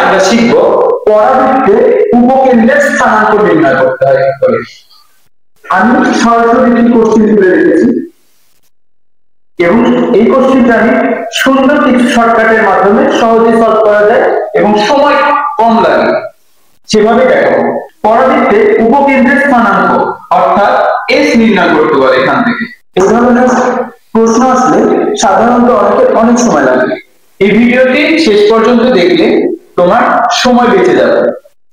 আমরা শিখব পরাবৃত্তে উপকেন্দ্রের স্থানাঙ্ক নির্ণয় করতে হয় কি করে। আমি সরাসরি একটি কোশ্চেন তুলে রেখেছি এবং এই কোশ্চেনটা আমি সুন্দর কিছু শর্টকাটের মাধ্যমে সহজে সলভ করা যায় এবং সময় কম লাগে সেভাবে দেখাবো। পরাবৃত্তে উপকেন্দ্রের স্থানাঙ্ক অর্থাৎ এস নির্ণয় করতে পারে এখান থেকে। এই ধরনের প্রশ্ন আসলে সাধারণত অনেক সময় লাগে। এই ভিডিওটি শেষ পর্যন্ত দেখলে তোমার সময় বেঁচে যাবে।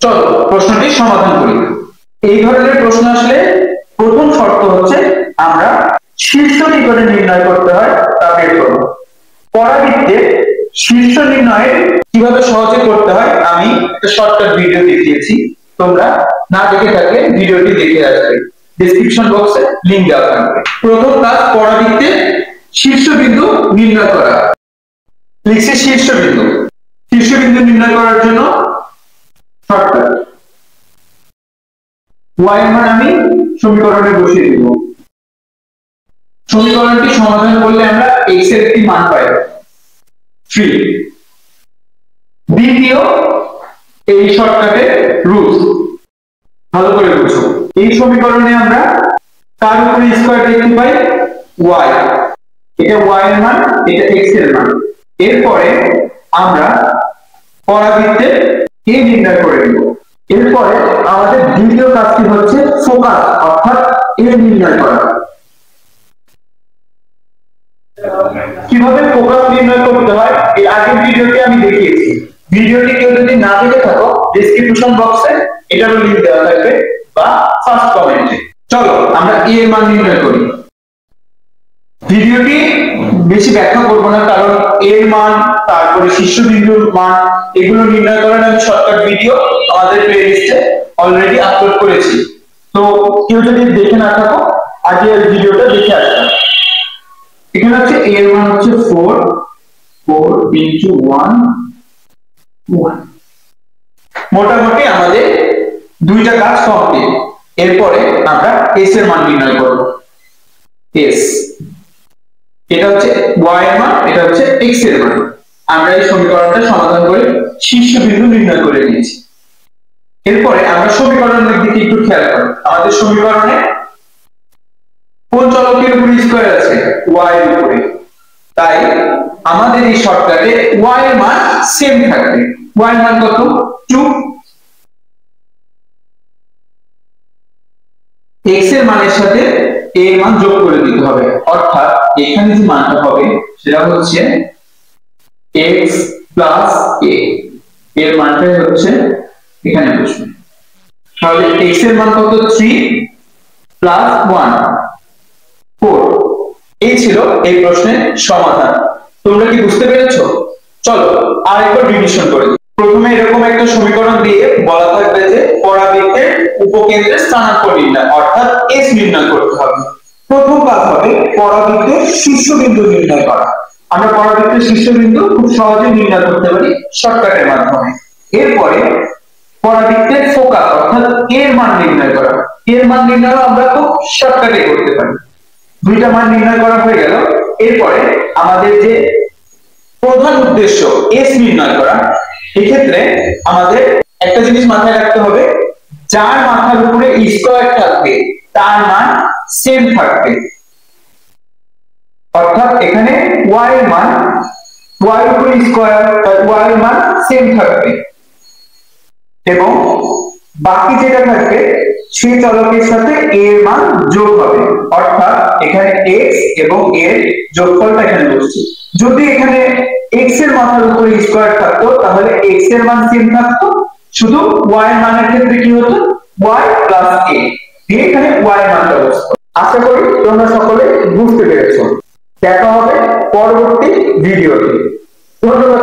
চলো প্রশ্নটি সমাধান করি। এই ধরনের প্রশ্ন আসলে প্রথম শর্ত হচ্ছে আমরা শীর্ষ কি করে নির্ণয় করতে হয় তা বের করব। পরাবৃত্তে শীর্ষ নির্ণয় কিভাবে সহজে করতে হয় আমি একটা শর্টকাট ভিডিও দেখিয়েছি, তোমরা না দেখে থাকলে ভিডিওটি দেখে আসবে, ডেসক্রিপশন বক্সে লিংক দেওয়া থাকবে। প্রথম কাজ পরাবৃত্তে শীর্ষবিন্দু নির্ণয় করা। লিখছি শীর্ষবিন্দু। শীর্ষবিন্দু নির্ণয় করার জন্য শর্টকাট y এর মান আমি সমীকরণে বসিয়ে দেব। সমীকরণটি সমাধান করলে আমরা x এর একটি মান পাই 3। দ্বিতীয় এই শর্টকাটের রুলস ভালো করে বুঝো। এই সমীকরণে আমরা তার উপরে স্কয়ার দেখতে পাই y, এটা y এর মান, এটা x এর মান। এরপরে আমরা পরাবৃত্তে a নির্ণয় করে নেব। এরপরে আমাদের দ্বিতীয় কাজটি হচ্ছে ফোকাস অর্থাৎ a নির্ণয় করা। কিভাবে ফোকাস নির্ণয় করতে হয় এই আগের ভিডিওতে আমি দেখিয়েছি। ভিডিওটি কেউ যদি না দেখে থাকো ডেসক্রিপশন বক্সে এটারও লিংক দেওয়া থাকবে বা ফার্স্ট কমেন্টে। চলো আমরা a এর মান নির্ণয় করি। ভিডিওটি বেশি ব্যাখ্যা করব না, কারণ এর মান তারপরে শীর্ষবিন্দুর মান এগুলো নির্ণয় করার আমি শর্টকাট ভিডিও আমাদের প্লেলিস্টে অলরেডি আপলোড করেছি। তো কেউ যদি দেখে না থাকো আগে এই ভিডিওটা দেখে আসবে। এখানে হচ্ছে এর মান হচ্ছে 4 into 1 1। মোটামুটি আমাদের দুইটা কাজ কমপ্লিট। এরপরে আমরা s এর মান নির্ণয় করব। s এটা হচ্ছে y এর মান, এটা হচ্ছে x এর মান। আমরা এই সমীকরণটা সমাধান করে শীর্ষবিন্দু নির্ণয় করে নিয়েছি। এরপরে আমরা সমীকরণের দিকে একটু খেয়াল করি। আমাদের সমীকরণে কোন চলকের উপরে স্কয়ার আছে? y এর উপরে। তাই আমাদের এই শর্টকাটে y এর মান সেম থাকবে। y এর মান কত? 2। x এর মানের সাথে a এর মান যোগ করে দিতে হবে, অর্থাৎ এখানে যে মানটা হবে সেটা হচ্ছে x plus a। এর মানটা হচ্ছে এখানে বসবে। তাহলে x এর মান কত? 3 plus 1 4। এই ছিল এই প্রশ্নের সমাধান। তোমরা কি বুঝতে পেরেছো? চলো আরেকবার রিভিশন করে দিই। প্রথমে এরকম একটা সমীকরণ দিয়ে বলা থাকবে যে পরাবৃত্তের উপকেন্দ্রের স্থানাঙ্ক নির্ণয় অর্থাৎ s নির্ণয় করতে হবে। প্রথম কাজ হবে পরাবৃত্তের শীর্ষবিন্দু নির্ণয় করা। আমরা পরাবৃত্তের শীর্ষবিন্দু খুব সহজে নির্ণয় করতে পারি শর্টকাটের মাধ্যমে। এরপরে পরাবৃত্তের ফোকাস অর্থাৎ এর মান নির্ণয় করা। এর মান নির্ণয় আমরা খুব শর্টকাটে করতে পারি। দুইটা মান নির্ণয় করা হয়ে গেল। এরপরে আমাদের যে প্রধান উদ্দেশ্য s নির্ণয় করা, এক্ষেত্রে আমাদের একটা জিনিস মাথায় রাখতে হবে, যার মাথার উপরে স্কয়ার থাকবে তার মান সেম থাকবে। অর্থাৎ এখানে y এর মান y এর উপরে স্কয়ার, তাই y এর মান সেম থাকবে এবং বাকি যেটা থাকবে সেই চলকের সাথে a এর মান যোগ হবে। অর্থাৎ এখানে x এবং a এর যোগফলটা এখানে বসছে। যদি এখানে x এর মাথার উপরে স্কয়ার থাকতো তাহলে x এর মান সেম থাকতো, শুধু y এর মানের ক্ষেত্রে কি হতো? y plus a দিয়ে এখানে y এর মানটা বসতো। আশা করি তোমরা সকলে বুঝতে পেরেছো। দেখা হবে পরবর্তী ভিডিওতে। ধন্যবাদ।